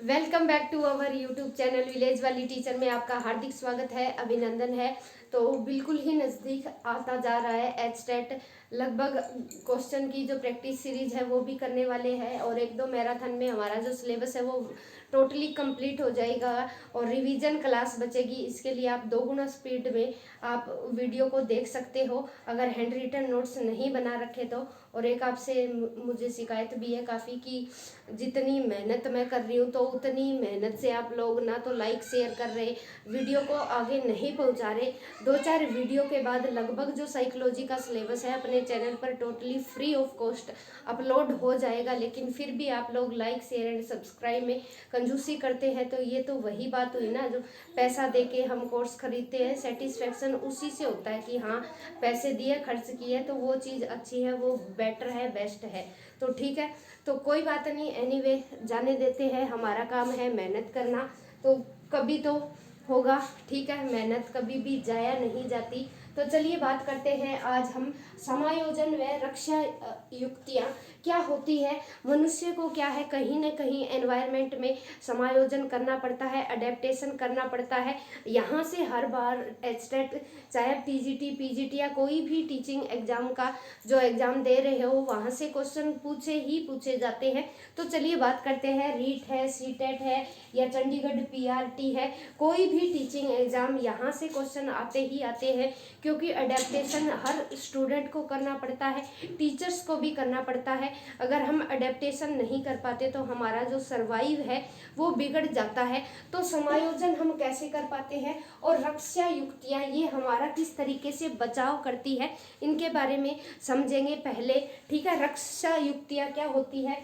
Welcome back to our YouTube channel village वाली teacher में आपका हार्दिक स्वागत है, अभिनंदन है। तो बिल्कुल ही नज़दीक आता जा रहा है एचटेट। लगभग क्वेश्चन की जो प्रैक्टिस सीरीज है वो भी करने वाले हैं और एक दो मैराथन में हमारा जो सिलेबस है वो टोटली कंप्लीट हो जाएगा और रिवीजन क्लास बचेगी। इसके लिए आप 2 गुना स्पीड में आप वीडियो को देख सकते हो अगर हैंड रिटन नोट्स नहीं बना रखे तो। और एक आपसे मुझे शिकायत भी है काफ़ी कि जितनी मेहनत मैं कर रही हूँ तो उतनी मेहनत से आप लोग ना तो लाइक शेयर कर रहे, वीडियो को आगे नहीं पहुँचा रहे। 2-4 वीडियो के बाद लगभग जो साइकोलॉजी का सिलेबस है अपने चैनल पर totally free of cost upload हो जाएगा, लेकिन फिर भी आप लोग लाइक शेयर एंड सब्सक्राइब में कंजूसी करते हैं। तो ये तो वही बात हुई ना, जो पैसा दे के हम कोर्स खरीदते हैं, सेटिस्फेक्शन उसी से होता है कि हाँ पैसे दिए खर्च किए तो वो चीज़ अच्छी है, वो बेटर है, बेस्ट है। तो ठीक है, तो कोई बात नहीं, एनीवे जाने देते हैं। हमारा काम है मेहनत करना, तो कभी तो होगा। ठीक है, मेहनत कभी भी जाया नहीं जाती। तो चलिए बात करते हैं आज हम समायोजन व रक्षा युक्तियाँ क्या होती है। मनुष्य को क्या है, कहीं न कहीं एनवायरनमेंट में समायोजन करना पड़ता है, अडेप्टेशन करना पड़ता है। यहाँ से हर बार एचटेट चाहे आप टीजीटी पीजीटी या कोई भी टीचिंग एग्जाम का जो एग्ज़ाम दे रहे हो वहाँ से क्वेश्चन पूछे जाते हैं। तो चलिए बात करते हैं, रीट है, सीटेट है या चंडीगढ़ पीआरटी है, कोई भी टीचिंग एग्ज़ाम यहाँ से क्वेश्चन आते ही आते हैं, क्योंकि अडेप्टेशन हर स्टूडेंट को करना पड़ता है, टीचर्स को भी करना पड़ता है। अगर हम अडेप्टेशन नहीं कर पाते तो हमारा जो सर्वाइव है वो बिगड़ जाता है। तो समायोजन हम कैसे कर पाते हैं और रक्षा युक्तियाँ ये हमारा किस तरीके से बचाव करती है, इनके बारे में समझेंगे पहले। ठीक है, रक्षा युक्तियाँ क्या होती है।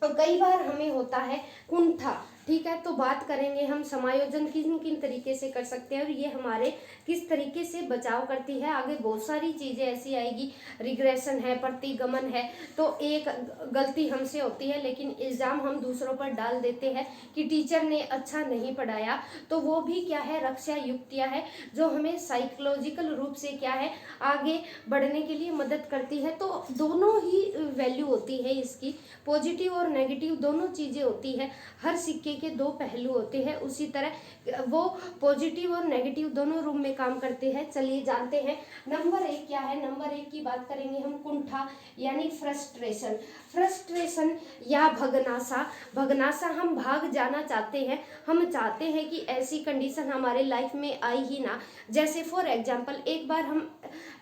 तो कई बार हमें होता है कुंठा। ठीक है, तो बात करेंगे हम समायोजन किन किन तरीके से कर सकते हैं और ये हमारे किस तरीके से बचाव करती है। आगे बहुत सारी चीज़ें ऐसी आएगी, रिग्रेशन है, प्रतिगमन है। तो एक गलती हमसे होती है लेकिन इल्ज़ाम हम दूसरों पर डाल देते हैं कि टीचर ने अच्छा नहीं पढ़ाया। तो वो भी क्या है, रक्षा युक्तियाँ है जो हमें साइकोलॉजिकल रूप से क्या है आगे बढ़ने के लिए मदद करती है। तो दोनों ही वैल्यू होती है इसकी, पॉजिटिव और नेगेटिव दोनों चीज़ें होती है। हर सिक्के के 2 पहलू होते हैं, उसी तरह वो पॉजिटिव और नेगेटिव दोनों रूप में काम करते हैं। चलिए जानते हैं। नंबर 1 क्या है, नंबर 1 की बात करेंगे हम, कुंठा यानी फ्रस्ट्रेशन। फ्रस्ट्रेशन या भगनासा। भगनासा हम भाग जाना चाहते हैं, हम चाहते हैं कि ऐसी कंडीशन हमारे लाइफ में आई ही ना। जैसे फॉर एग्जाम्पल एक बार हम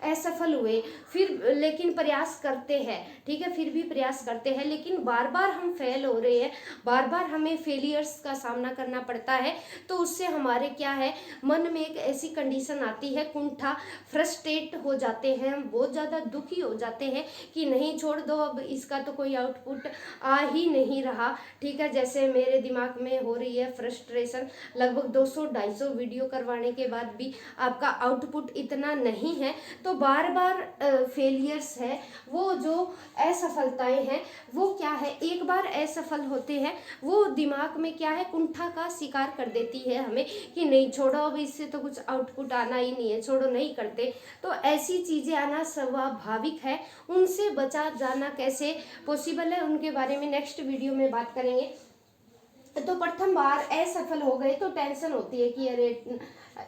असफल हुए, फिर लेकिन प्रयास करते हैं, ठीक है, फिर भी प्रयास करते हैं लेकिन बार बार हम फेल हो रहे हैं, बार बार हमें फेलियर्स का सामना करना पड़ता है। तो उससे हमारे क्या है, मन में एक ऐसी कंडीशन आती है, कुंठा, फ्रस्ट्रेट हो जाते हैं, हम बहुत ज़्यादा दुखी हो जाते हैं कि नहीं छोड़ दो, अब इसका तो कोई आउटपुट आ ही नहीं रहा। ठीक है, जैसे मेरे दिमाग में हो रही है फ्रस्ट्रेशन, लगभग 200-250 वीडियो करवाने के बाद भी आपका आउटपुट इतना नहीं है। तो बार बार फेलियर्स है, वो जो असफलताएं हैं वो क्या है, एक बार असफल होते हैं वो दिमाग में क्या है, कुंठा का शिकार कर देती है हमें कि नहीं छोड़ो, अब इससे तो कुछ आउटपुट आना ही नहीं है, छोड़ो, नहीं करते। तो ऐसी चीज़ें आना स्वाभाविक है, उनसे बचा जाना कैसे पॉसिबल है उनके बारे में नेक्स्ट वीडियो में बात करेंगे। तो प्रथम बार असफल हो गए तो टेंशन होती है कि अरे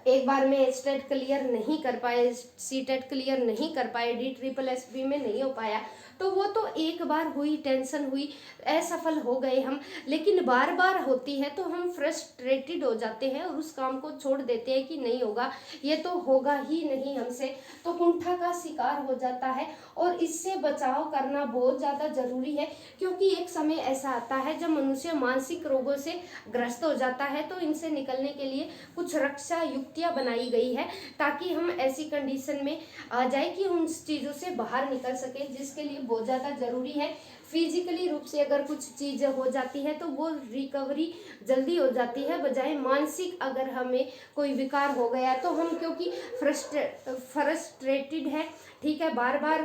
एक बार में एचटेट क्लियर नहीं कर पाए, सीटेट क्लियर नहीं कर पाए, DSSB में नहीं हो पाया, तो वो तो एक बार हुई, टेंशन हुई, असफल हो गए हम। लेकिन बार बार होती है तो हम फ्रस्ट्रेटेड हो जाते हैं और उस काम को छोड़ देते हैं कि नहीं होगा, ये तो होगा ही नहीं हमसे। तो कुंठा का शिकार हो जाता है और इससे बचाव करना बहुत ज़्यादा ज़रूरी है, क्योंकि एक समय ऐसा आता है जब मनुष्य मानसिक रोगों से ग्रस्त हो जाता है। तो इनसे निकलने के लिए कुछ रक्षा युक्तियाँ बनाई गई है ताकि हम ऐसी कंडीशन में आ जाए कि उन चीज़ों से बाहर निकल सके, जिसके लिए बहुत ज़्यादा ज़रूरी है। फिजिकली रूप से अगर कुछ चीज़ हो जाती है तो वो रिकवरी जल्दी हो जाती है, बजाय मानसिक अगर हमें कोई विकार हो गया तो हम क्योंकि फ्रस्ट्रेटेड है, ठीक है, बार बार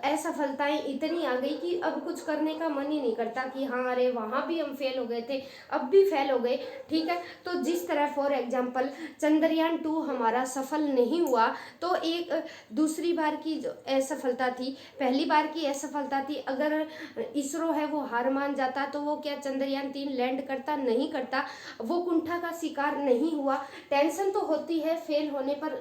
असफलताएं इतनी आ गई कि अब कुछ करने का मन ही नहीं करता कि हाँ अरे वहाँ भी हम फेल हो गए थे, अब भी फेल हो गए। ठीक है, तो जिस तरह फॉर एग्जांपल चंद्रयान 2 हमारा सफल नहीं हुआ, तो एक दूसरी बार की जो असफलता थी, पहली बार की असफलता थी, अगर इसरो है वो हार मान जाता तो वो क्या चंद्रयान 3 लैंड करता? नहीं करता, वो कुंठा का शिकार नहीं हुआ। टेंशन तो होती है फेल होने पर,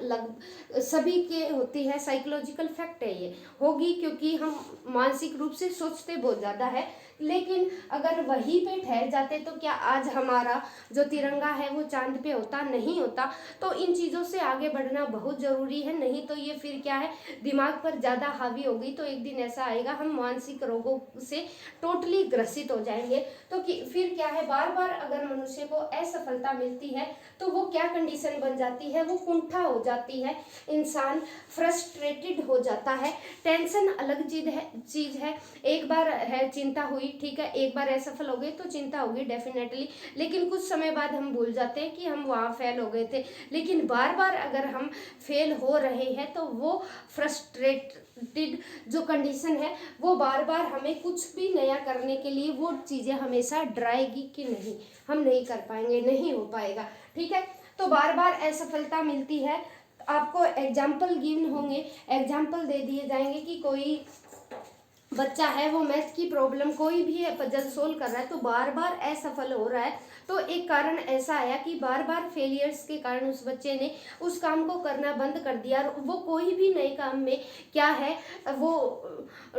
सभी के होती है, साइकोलॉजिकल फैक्ट है ये, होगी क्योंकि हम मानसिक रूप से सोचते बहुत ज़्यादा है। लेकिन अगर वहीं पे ठहर जाते तो क्या आज हमारा जो तिरंगा है वो चांद पे होता? नहीं होता। तो इन चीज़ों से आगे बढ़ना बहुत ज़रूरी है, नहीं तो ये फिर क्या है, दिमाग पर ज़्यादा हावी होगी तो एक दिन ऐसा आएगा हम मानसिक रोगों से टोटली ग्रसित हो जाएंगे। तो फिर क्या है, बार बार अगर मनुष्य को असफलता मिलती है तो वो क्या कंडीशन बन जाती है, वो कुंठा हो जाती है, इंसान फ्रस्ट्रेटेड हो जाता है। टेंशन अलग चीज़ है। एक बार है चिंता हुई, ठीक है, एक बार असफल हो गए तो चिंता होगी डेफिनेटली, लेकिन कुछ समय बाद हम भूल जाते हैं कि हम वहाँ फेल हो गए थे। लेकिन बार बार अगर हम फेल हो रहे हैं तो वो फ्रस्ट्रेटेड जो कंडीशन है वो बार बार हमें कुछ भी नया करने के लिए वो चीज़ें हमेशा डराएगी कि नहीं, हम नहीं कर पाएंगे, नहीं हो पाएगा, ठीक है। तो बार बार असफलता मिलती है। आपको एग्जाम्पल गिवन होंगे, एग्जाम्पल दे दिए जाएंगे कि कोई बच्चा है वो मैथ की प्रॉब्लम कोई भी है पजल सोल्व कर रहा है तो बार बार असफल हो रहा है, तो एक कारण ऐसा आया कि बार बार फेलियर्स के कारण उस बच्चे ने उस काम को करना बंद कर दिया और वो कोई भी नए काम में क्या है, वो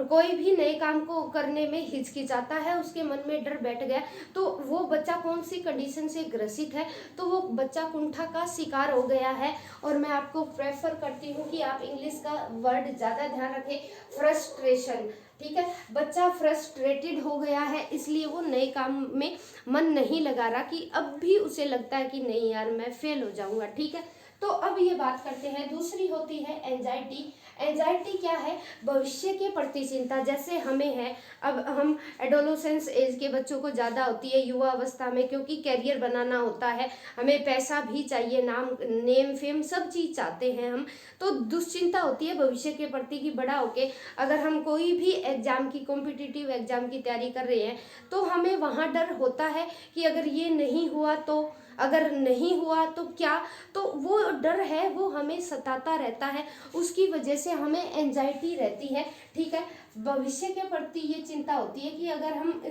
कोई भी नए काम को करने में हिचकिचाता है, उसके मन में डर बैठ गया। तो वो बच्चा कौन सी कंडीशन से ग्रसित है, तो वो बच्चा कुंठा का शिकार हो गया है। और मैं आपको प्रेफर करती हूँ कि आप इंग्लिश का वर्ड ज़्यादा ध्यान रखें, फ्रस्ट्रेशन, ठीक है। बच्चा फ्रस्ट्रेटेड हो गया है इसलिए वो नए काम में मन नहीं लगा रहा, कि अब भी उसे लगता है कि नहीं यार मैं फेल हो जाऊंगा, ठीक है। तो अब ये बात करते हैं, दूसरी होती है एंजाइटी। एंजाइटी क्या है, भविष्य के प्रति चिंता। जैसे हमें है, अब हम एडोलोसेंस एज के बच्चों को ज़्यादा होती है युवा अवस्था में, क्योंकि कैरियर बनाना होता है, हमें पैसा भी चाहिए, नेम फेम सब चीज़ चाहते हैं हम, तो दुश्चिंता होती है भविष्य के प्रति कि बड़ा होके अगर हम कोई भी एग्जाम की, कॉम्पिटिटिव एग्जाम की तैयारी कर रहे हैं तो हमें वहाँ डर होता है कि अगर ये नहीं हुआ तो, अगर नहीं हुआ तो क्या, तो वो डर है वो हमें सताता रहता है, उसकी वजह से हमें एंजाइटी रहती है, ठीक है। भविष्य के प्रति ये चिंता होती है कि अगर हम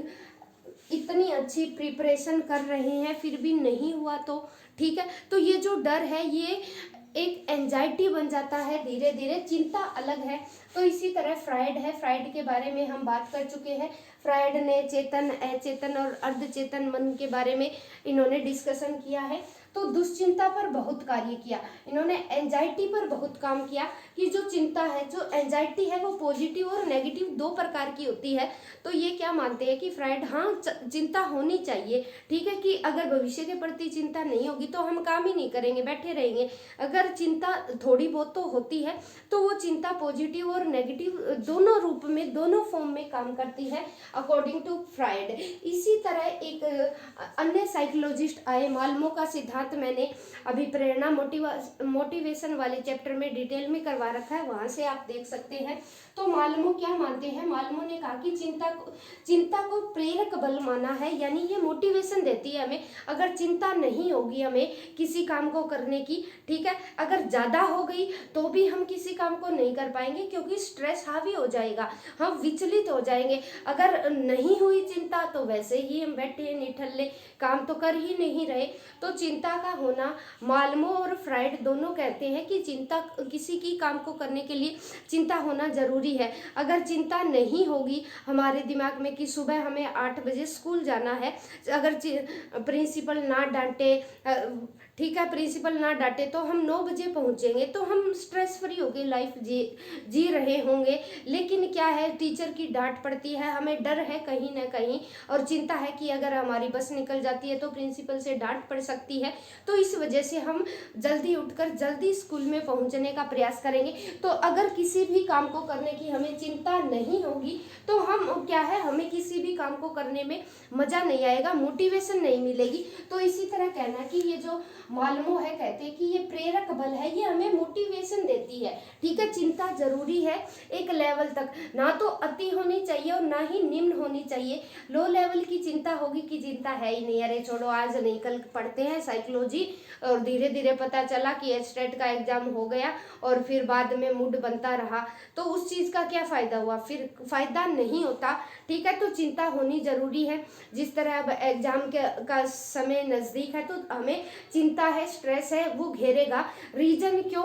इतनी अच्छी प्रिपरेशन कर रहे हैं फिर भी नहीं हुआ तो, ठीक है। तो ये जो डर है ये एक एंजाइटी बन जाता है धीरे धीरे, चिंता अलग है। तो इसी तरह फ्राइड है, फ्राइड के बारे में हम बात कर चुके हैं। फ्राइड ने चेतन, अचेतन और अर्धचेतन मन के बारे में इन्होंने डिस्कशन किया है। तो दुश्चिंता पर बहुत कार्य किया इन्होंने, एंजाइटी पर बहुत काम किया कि जो चिंता है, जो एंजाइटी है वो पॉजिटिव और नेगेटिव दो प्रकार की होती है। तो ये क्या मानते हैं कि फ्राइड, हाँ चिंता होनी चाहिए, ठीक है, कि अगर भविष्य के प्रति चिंता नहीं होगी तो हम काम ही नहीं करेंगे, बैठे रहेंगे। अगर चिंता थोड़ी बहुत तो होती है तो वो चिंता पॉजिटिव और नेगेटिव दोनों रूप में, दोनों फॉर्म में काम करती है अकॉर्डिंग टू फ्राइड। इसी तरह एक अन्य साइकोलॉजिस्ट आए, माल्मो का सिद्धांत मैंने अभी प्रेरणा मोटिवेशन वाले चैप्टर में डिटेल में करवा रखा है, वहां से आप देख सकते हैं। तो माल्मो क्या मानते हैं, माल्मो ने कहा कि चिंता को प्रेरक बल माना है, यानी ये मोटिवेशन देती है हमें। अगर चिंता नहीं होगी हमें किसी काम को करने की, ठीक है, अगर ज़्यादा हो गई तो भी हम किसी काम को नहीं कर पाएंगे क्योंकि स्ट्रेस हावी हो जाएगा, हम विचलित हो जाएंगे। अगर नहीं हुई चिंता तो वैसे ही हम बैठे निठल्ले, काम तो कर ही नहीं रहे। तो चिंता का होना, माल्मो और फ्राइड दोनों कहते हैं कि चिंता, किसी की काम को करने के लिए चिंता होना जरूरी है। अगर चिंता नहीं होगी हमारे दिमाग में कि सुबह हमें 8 बजे स्कूल जाना है, अगर प्रिंसिपल ना डांटे, ठीक है, प्रिंसिपल ना डांटे तो हम 9 बजे पहुंचेंगे, तो हम स्ट्रेस फ्री होकर लाइफ जी रहे होंगे। लेकिन क्या है, टीचर की डांट पड़ती है, हमें डर है कहीं ना कहीं, और चिंता है कि अगर हमारी बस निकल जाती है तो प्रिंसिपल से डांट पड़ सकती है। तो इस वजह से हम जल्दी उठकर जल्दी स्कूल में पहुंचने का प्रयास करेंगे। तो अगर किसी भी काम को करने की हमें चिंता नहीं होगी तो हम क्या है, हमें किसी भी काम को करने में मजा नहीं आएगा, मोटिवेशन नहीं मिलेगी। तो इसी तरह कहना कि ये जो मालमो है, कहते हैं कि ये प्रेरक बल है, ये हमें मोटिवेशन देती है। ठीक है, चिंता जरूरी है एक लेवल तक, ना तो अति होनी चाहिए और ना ही निम्न होनी चाहिए। लो लेवल की चिंता होगी कि चिंता है ही नहीं, अरे छोड़ो आज नहीं कल पढ़ते हैं साइकोलॉजी, और धीरे धीरे पता चला कि एचटेट का एग्जाम हो गया और फिर बाद में मूड बनता रहा, तो उस चीज़ का क्या फ़ायदा हुआ, फिर फ़ायदा नहीं होता। ठीक है, तो चिंता होनी ज़रूरी है। जिस तरह अब एग्जाम का समय नज़दीक है तो हमें चिंता है, स्ट्रेस है, वो घेरेगा। रीज़न क्यों,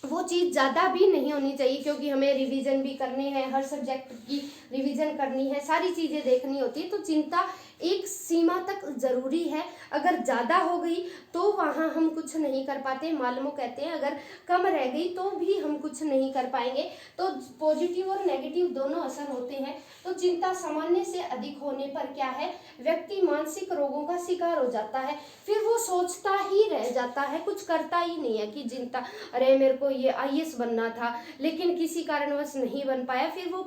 वो चीज़ ज़्यादा भी नहीं होनी चाहिए, क्योंकि हमें रिवीजन भी करनी है, हर सब्जेक्ट की रिवीजन करनी है, सारी चीज़ें देखनी होती है। तो चिंता एक सीमा तक ज़रूरी है, अगर ज़्यादा हो गई तो वहाँ हम कुछ नहीं कर पाते। मालूम कहते हैं अगर कम रह गई तो भी हम कुछ नहीं कर पाएंगे। तो पॉजिटिव और नेगेटिव दोनों असर होते हैं। तो चिंता सामान्य से अधिक होने पर क्या है, व्यक्ति मानसिक रोगों का शिकार हो जाता है, फिर वो सोचता ही रह जाता है, कुछ करता ही नहीं है। कि चिंता, अरे मेरे को ये आईएएस बनना था लेकिन किसी कारणवश नहीं बन पाया, फिर वो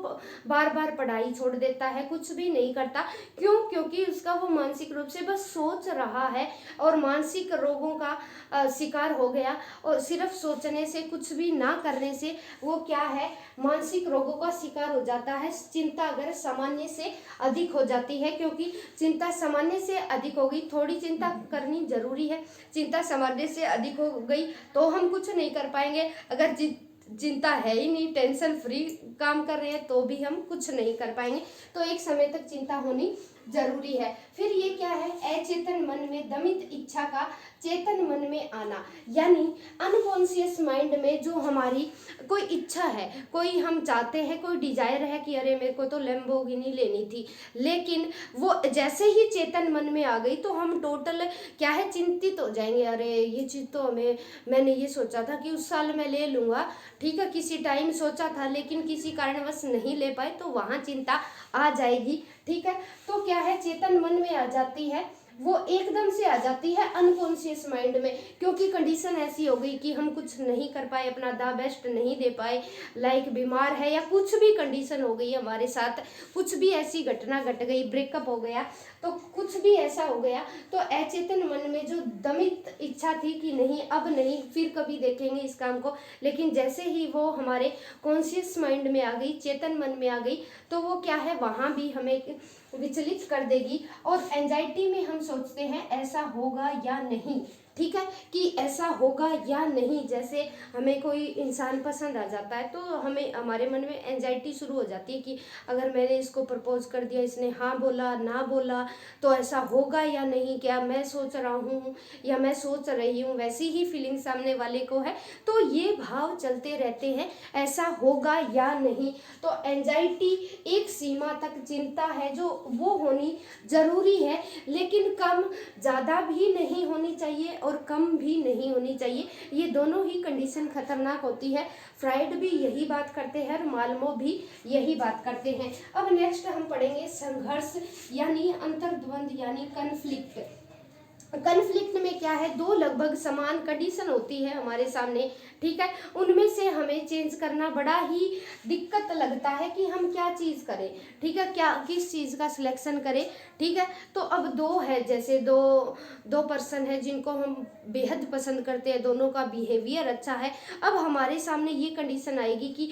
बार बार पढ़ाई छोड़ देता है, कुछ भी नहीं करता। क्यों, क्योंकि उसका वो मानसिक रूप से बस सोच रहा है और मानसिक रोगों का शिकार हो गया। और सिर्फ सोचने से, कुछ भी ना करने से वो क्या है, मानसिक रोगों का शिकार हो जाता है। चिंता अगर सामान्य से अधिक हो जाती है, क्योंकि चिंता सामान्य से अधिक हो गई, थोड़ी चिंता करनी जरूरी है, चिंता सामान्य से अधिक हो गई तो हम कुछ नहीं कर पाएंगे। अगर चिंता है ही नहीं, टेंशन फ्री काम कर रहे हैं तो भी हम कुछ नहीं कर पाएंगे। तो एक समय तक चिंता होनी जरूरी है। फिर ये क्या है, अचेतन मन में दमित इच्छा का चेतन मन में आना, यानी अनकॉन्शियस माइंड में जो हमारी कोई इच्छा है, कोई हम चाहते हैं, कोई डिजायर है कि अरे मेरे को तो लैम्बोर्गिनी लेनी थी, लेकिन वो जैसे ही चेतन मन में आ गई तो हम टोटल क्या है, चिंतित हो जाएंगे। अरे ये चीज़ तो मैंने ये सोचा था कि उस साल मैं ले लूँगा, ठीक है, किसी टाइम सोचा था लेकिन किसी कारणवश नहीं ले पाए, तो वहाँ चिंता आ जाएगी। ठीक है, तो क्या है, चेतन मन में आ जाती है, वो एकदम से आ जाती है अनकॉन्शियस माइंड में, क्योंकि कंडीशन ऐसी हो गई कि हम कुछ नहीं कर पाए, अपना द बेस्ट नहीं दे पाए, लाइक बीमार है या कुछ भी कंडीशन हो गई हमारे साथ, कुछ भी ऐसी घटना घट गई, ब्रेकअप हो गया, तो कुछ भी ऐसा हो गया, तो अचेतन मन में जो दमित इच्छा थी कि नहीं अब नहीं, फिर कभी देखेंगे इस काम को, लेकिन जैसे ही वो हमारे कॉन्शियस माइंड में आ गई, चेतन मन में आ गई, तो वो क्या है, वहाँ भी हमें विचलित कर देगी। और एंजाइटी में हम सोचते हैं ऐसा होगा या नहीं, ठीक है, कि ऐसा होगा या नहीं। जैसे हमें कोई इंसान पसंद आ जाता है तो हमें, हमारे मन में एंजाइटी शुरू हो जाती है कि अगर मैंने इसको प्रपोज कर दिया, इसने हाँ बोला ना बोला, तो ऐसा होगा या नहीं, क्या मैं सोच रहा हूँ या मैं सोच रही हूँ वैसी ही फीलिंग सामने वाले को है, तो ये भाव चलते रहते हैं, ऐसा होगा या नहीं। तो एंजाइटी एक सीमा तक चिंता है जो वो होनी जरूरी है, लेकिन कम, ज़्यादा भी नहीं होनी चाहिए और कम भी नहीं होनी चाहिए। ये दोनों ही कंडीशन खतरनाक होती है। फ्राइड भी यही बात करते हैं और मालमो भी यही बात करते हैं। अब नेक्स्ट हम पढ़ेंगे संघर्ष यानी अंतर्द्वंद यानी कन्फ्लिक्ट। कन्फ्लिक्ट में क्या है, दो लगभग समान कंडीशन होती है हमारे सामने, ठीक है, उनमें से हमें चेंज करना बड़ा ही दिक्कत लगता है कि हम क्या चीज़ करें, ठीक है, क्या किस चीज़ का सिलेक्शन करें। ठीक है, तो अब दो है, जैसे दो पर्सन है जिनको हम बेहद पसंद करते हैं, दोनों का बिहेवियर अच्छा है, अब हमारे सामने ये कंडीशन आएगी कि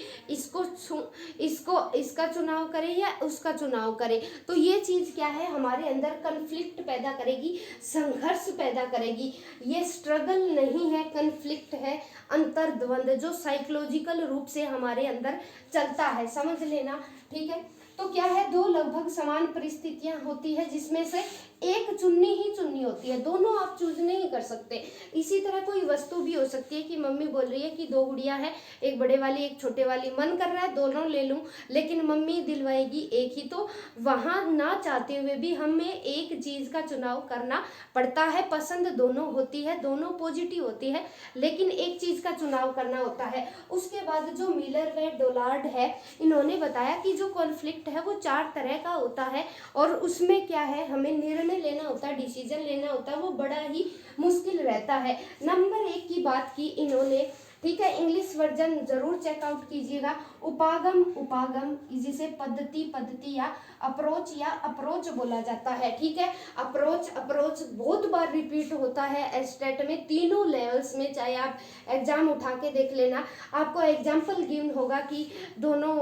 इसका चुनाव करें या उसका चुनाव करें, तो ये चीज़ क्या है, हमारे अंदर कन्फ्लिक्ट पैदा करेगी, संघर्ष पैदा करेगी। ये स्ट्रगल नहीं है, कन्फ्लिक्ट है, अंतर्द्वंद, जो साइकोलॉजिकल रूप से हमारे अंदर चलता है, समझ लेना। ठीक है, तो क्या है, दो लगभग समान परिस्थितियां होती है जिसमें से एक चुननी ही चुननी होती है, दोनों आप चूज नहीं कर सकते। इसी तरह कोई वस्तु भी हो सकती है कि मम्मी बोल रही है कि दो गुड़िया है, एक बड़े वाली एक छोटे वाली, मन कर रहा है दोनों ले लूं, लेकिन मम्मी दिलवाएगी एक ही, तो वहाँ ना चाहते हुए भी हमें एक चीज़ का चुनाव करना पड़ता है। पसंद दोनों होती है, दोनों पॉजिटिव होती है, लेकिन एक चीज़ का चुनाव करना होता है। उसके बाद जो मिलर व डोलार्ड है, इन्होंने बताया कि जो कॉन्फ्लिक्ट है वो 4 तरह का होता है, और उसमें क्या है, हमें निर्णय लेना होता है, डिसीजन लेना होता है, वो बड़ा ही मुश्किल रहता है। नंबर 1 की बात की इन्होंने, ठीक है, इंग्लिश वर्जन जरूर चेकआउट कीजिएगा, उपागम उपागम, जिसे पद्धति पद्धति या अप्रोच बोला जाता है। ठीक है, अप्रोच बहुत बार रिपीट होता है एस्टेट में, तीनों लेवल्स में, चाहे आप एग्जाम उठा के देख लेना, आपको एग्जाम्पल गिवन होगा कि दोनों,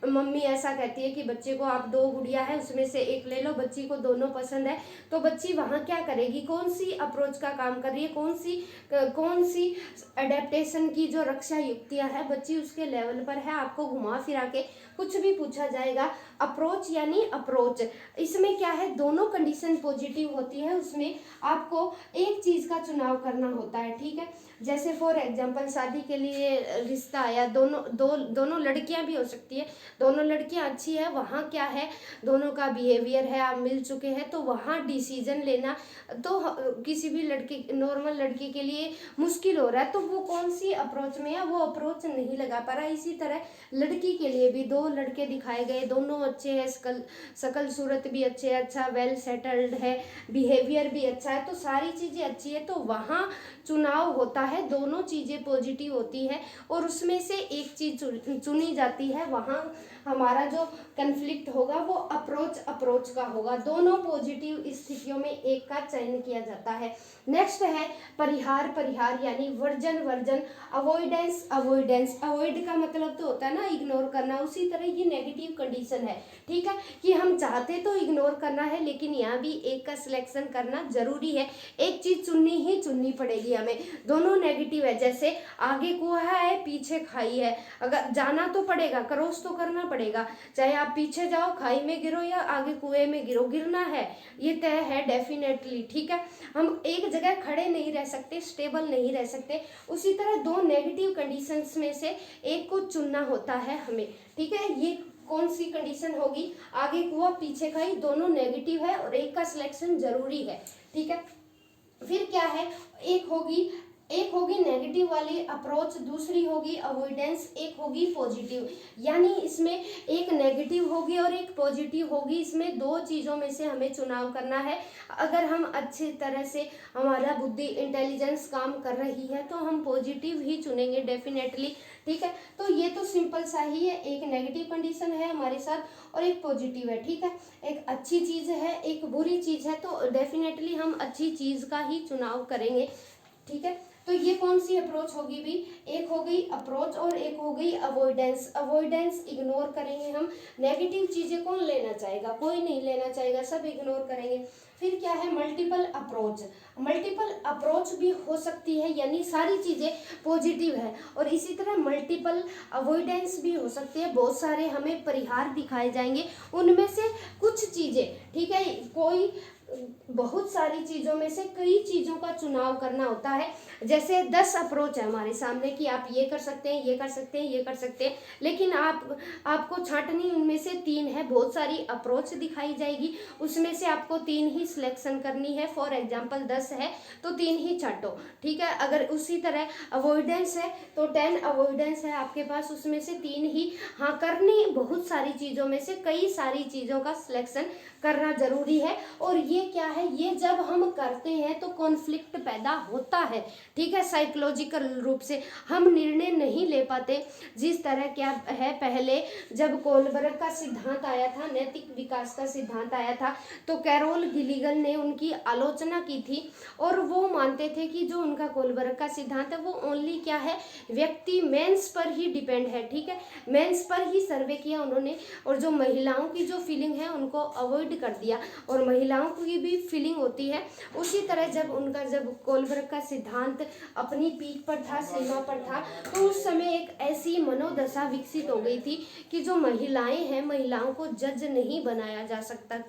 मम्मी ऐसा कहती है कि बच्चे को आप 2 गुड़िया है उसमें से एक ले लो, बच्ची को दोनों पसंद है, तो बच्ची वहाँ क्या करेगी, कौन सी अप्रोच का काम कर रही है, कौन सी अडेप्टेशन की जो रक्षा युक्तियाँ है बच्ची उसके लेवल पर है, आपको घुमा फिरा के कुछ भी पूछा जाएगा। अप्रोच यानी अप्रोच, इसमें क्या है, दोनों कंडीशन पॉजिटिव होती है, उसमें आपको एक चीज का चुनाव करना होता है। ठीक है, जैसे फॉर एग्जांपल शादी के लिए रिश्ता आया, दोनों लड़कियां भी हो सकती है, दोनों लड़कियां अच्छी है, वहाँ क्या है, दोनों का बिहेवियर है, आप मिल चुके हैं, तो वहाँ डिसीजन लेना तो किसी भी लड़की, नॉर्मल लड़की के लिए मुश्किल हो रहा है, तो वो कौन सी अप्रोच में है, वो अप्रोच नहीं लगा पा रहा। इसी तरह लड़की के लिए भी 2 लड़के दिखाए गए, दोनों अच्छे हैं, शकल सूरत भी अच्छे है, अच्छा वेल सेटल्ड है, बिहेवियर भी अच्छा है, तो सारी चीज़ें अच्छी है, तो वहाँ चुनाव होता है, दोनों चीज़ें पॉजिटिव होती है और उसमें से एक चीज़ चुनी जाती है, वहाँ हमारा जो कन्फ्लिक्ट होगा वो अप्रोच का होगा, दोनों पॉजिटिव स्थितियों में एक का चयन किया जाता है। नेक्स्ट है परिहार यानी वर्जन, अवॉइडेंस, अवॉइड का मतलब तो होता है ना इग्नोर करना, उसी तरह ये नेगेटिव कंडीशन है। ठीक है, कि हम चाहते तो इग्नोर करना है, लेकिन यहाँ भी एक का सिलेक्शन करना जरूरी है, एक चीज चुननी पड़ेगी हमें, दोनों नेगेटिव है, जैसे आगे कुआं है पीछे खाई है, अगर जाना तो पड़ेगा, क्रॉस तो करना पड़ेगा, चाहे आप पीछे जाओ खाई में गिरो या आगे कुएं में गिरो, गिरना है, ये तय है डेफिनेटली। ठीक है, हम एक जगह खड़े नहीं रह सकते, स्टेबल नहीं रह सकते, उसी तरह 2 नेगेटिव कंडीशंस में से एक को चुनना होता है हमें। ठीक है, ये कौन सी कंडीशन होगी, आगे कुआं पीछे खाई, दोनों नेगेटिव है और एक का सिलेक्शन जरूरी है। ठीक है, फिर क्या है, एक होगी नेगेटिव वाली अप्रोच, दूसरी होगी अवॉइडेंस, एक होगी पॉजिटिव, यानी इसमें एक नेगेटिव होगी और एक पॉजिटिव होगी, इसमें 2 चीज़ों में से हमें चुनाव करना है। अगर हम अच्छी तरह से, हमारा बुद्धि इंटेलिजेंस काम कर रही है, तो हम पॉजिटिव ही चुनेंगे डेफिनेटली। ठीक है, तो ये तो सिंपल सा ही है, एक नेगेटिव कंडीशन है हमारे साथ और एक पॉजिटिव है। ठीक है, एक अच्छी चीज़ है, एक बुरी चीज़ है, तो डेफिनेटली हम अच्छी चीज़ का ही चुनाव करेंगे। ठीक है, तो ये कौन सी अप्रोच होगी भी, एक हो गई अप्रोच और एक हो गई अवॉइडेंस इग्नोर करेंगे हम, नेगेटिव चीजें कौन लेना चाहेगा, कोई नहीं लेना चाहेगा, सब इग्नोर करेंगे। फिर क्या है, मल्टीपल अप्रोच भी हो सकती है, यानी सारी चीजें पॉजिटिव है, और इसी तरह मल्टीपल अवॉइडेंस भी हो सकती है, बहुत सारे हमें परिहार दिखाए जाएंगे, उनमें से कुछ चीजें, ठीक है, कोई बहुत सारी चीज़ों में से कई चीज़ों का चुनाव करना होता है। जैसे 10 अप्रोच है हमारे सामने कि आप ये कर सकते हैं, ये कर सकते हैं, ये कर सकते हैं, लेकिन आपको छांटनी उनमें से 3 है, बहुत सारी अप्रोच दिखाई जाएगी, उसमें से आपको 3 ही सिलेक्शन करनी है। फॉर एग्जांपल 10 है तो 3 ही छांटो। ठीक है, अगर उसी तरह अवॉइडेंस है तो 10 अवॉइडेंस है आपके पास, उसमें से 3 ही, हाँ करनी बहुत सारी चीज़ों में से कई सारी चीज़ों का सिलेक्शन करना जरूरी है। और ये क्या है, ये जब हम करते हैं तो कॉन्फ्लिक्ट पैदा होता है। ठीक है, साइकोलॉजिकल रूप से हम निर्णय नहीं ले पाते। जिस तरह क्या है, पहले जब कोलबर्ग का सिद्धांत आया था, नैतिक विकास का सिद्धांत आया था, तो कैरोल गिलिगन ने उनकी आलोचना की थी और वो मानते थे कि जो उनका कोलबर्ग का सिद्धांत है वो ओनली क्या है, व्यक्ति मेंस पर ही डिपेंड है। ठीक है, मेंस पर ही सर्वे किया उन्होंने, और जो महिलाओं की जो फीलिंग है उनको अवॉइड कर दिया, और महिलाओं की भी फीलिंग होती है। उसी तरह जब कोलबर्ग का सिद्धांत अपनी पीक पर था, सीमा पर था, तो उस समय एक ऐसी मनोदशा विकसित हो गई थी कि जो महिलाएं हैं, महिलाओं को जज नहीं बनाया जा सकता।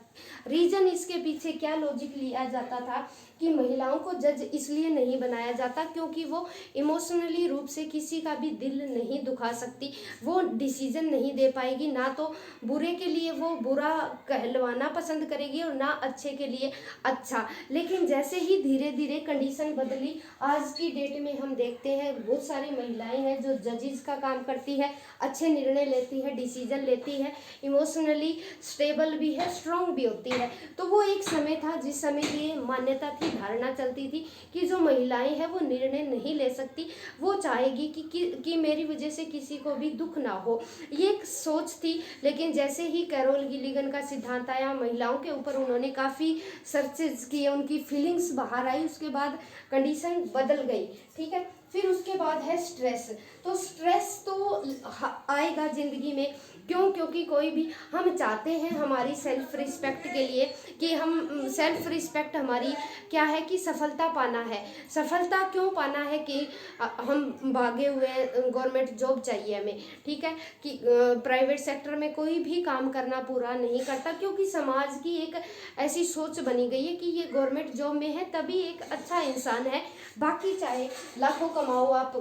रीजन इसके पीछे क्या लॉजिक लिया जाता था कि महिलाओं को जज इसलिए नहीं बनाया जाता क्योंकि वो इमोशनली रूप से किसी का भी दिल नहीं दुखा सकती, वो डिसीजन नहीं दे पाएगी, ना तो बुरे के लिए वो बुरा कहलवाना ना पसंद करेगी और ना अच्छे के लिए अच्छा। लेकिन जैसे ही धीरे धीरे कंडीशन बदली, आज की डेट में हम देखते हैं बहुत सारी महिलाएं हैं जो जजेस का काम करती है, अच्छे निर्णय लेती है, डिसीजन लेती है, इमोशनली स्टेबल भी है, स्ट्रांग भी होती है। तो वो एक समय था जिस समय ये मान्यता थी, धारणा चलती थी कि जो महिलाएं हैं वो निर्णय नहीं ले सकती, वो चाहेगी कि मेरी वजह से किसी को भी दुख ना हो, ये एक सोच थी। लेकिन जैसे ही कैरोल गिलिगन का सिद्धांत आया, महिलाओं के ऊपर उन्होंने काफ़ी सर्चेज किए, उनकी फीलिंग्स बाहर आई, उसके बाद कंडीशन बदल गई। ठीक है, फिर उसके बाद है स्ट्रेस। तो स्ट्रेस तो आएगा ज़िंदगी में, क्यों? क्योंकि कोई भी हम चाहते हैं हमारी सेल्फ रिस्पेक्ट के लिए कि हम सेल्फ रिस्पेक्ट हमारी क्या है कि सफलता पाना है। सफलता क्यों पाना है कि हम भागे हुए गवर्नमेंट जॉब चाहिए हमें, ठीक है, कि प्राइवेट सेक्टर में कोई भी काम करना पूरा नहीं करता, क्योंकि समाज की एक ऐसी सोच बनी गई है कि ये गवर्नमेंट जॉब में है तभी एक अच्छा इंसान है, बाकी चाहे लाखों कमाओ आप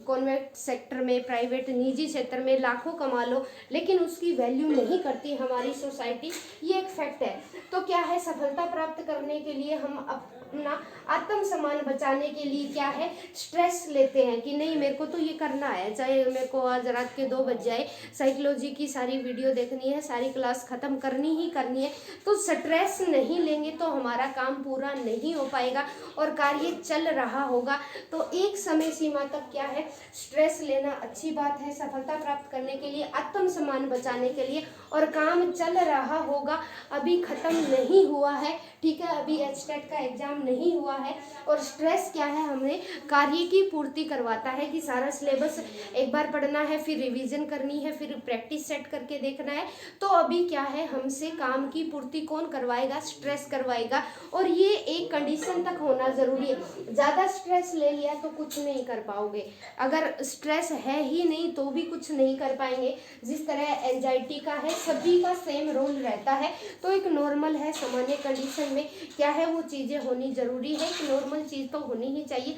कॉन्वेंट सेक्टर में, प्राइवेट निजी क्षेत्र में लाखों कमा लो, लेकिन उसकी वैल्यू नहीं करती हमारी सोसाइटी, ये एक फैक्ट है। तो क्या है, सफलता प्राप्त करने के लिए हम अपना आत्मसम्मान बचाने के लिए क्या है, स्ट्रेस लेते हैं कि नहीं मेरे को तो ये करना है, चाहे मेरे को आज रात के 2 बज जाए, साइकोलॉजी की सारी वीडियो देखनी है, सारी क्लास खत्म करनी ही करनी है। तो स्ट्रेस नहीं लेंगे तो हमारा काम पूरा नहीं हो पाएगा और कार्य चल रहा होगा। तो एक समय सीमा तक क्या है, स्ट्रेस लेना अच्छी बात है सफलता प्राप्त करने के लिए, आत्मसम्मान बचाने के लिए, और काम चल रहा होगा, अभी खत्म नहीं हुआ है, ठीक है, अभी एचटेट का एग्जाम नहीं हुआ है। और स्ट्रेस क्या है, हमें कार्य की पूर्ति करवाता है कि सारा सिलेबस एक बार पढ़ना है, फिर रिवीजन करनी है, फिर प्रैक्टिस सेट करके देखना है। तो अभी क्या है, हमसे काम की पूर्ति कौन करवाएगा, स्ट्रेस करवाएगा, और ये एक कंडीशन तक होना जरूरी है। ज़्यादा स्ट्रेस ले लिया तो कुछ नहीं कर पाओगे, अगर स्ट्रेस है ही नहीं तो भी कुछ नहीं कर पाएंगे। जिस तरह एंजाइटी का है, सभी का सेम रोल रहता है, तो एक नॉर्मल है, सामान्य कंडीशन में क्या है वो चीज़ें होनी ज़रूरी है, कि नॉर्मल चीज़ तो होनी ही चाहिए,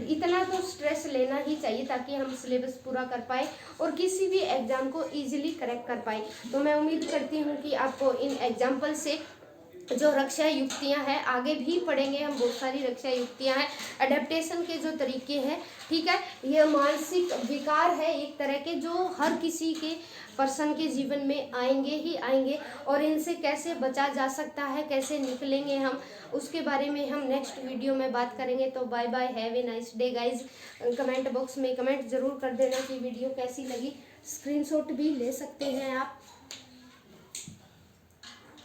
इतना तो स्ट्रेस लेना ही चाहिए ताकि हम सिलेबस पूरा कर पाए और किसी भी एग्ज़ाम को ईजिली करेक्ट कर पाए। तो मैं उम्मीद करती हूँ कि आपको इन एग्जाम्पल से जो रक्षा युक्तियां हैं, आगे भी पढ़ेंगे हम, बहुत सारी रक्षा युक्तियां हैं, अडेप्टेशन के जो तरीके हैं, ठीक है, ये मानसिक विकार है एक तरह के जो हर किसी के पर्सन के जीवन में आएंगे ही आएंगे, और इनसे कैसे बचा जा सकता है, कैसे निकलेंगे हम, उसके बारे में हम नेक्स्ट वीडियो में बात करेंगे। तो bye bye, have a nice day guys. Comment box में कमेंट जरूर कर देना कि वीडियो कैसी लगी, स्क्रीनशॉट भी ले सकते हैं आप।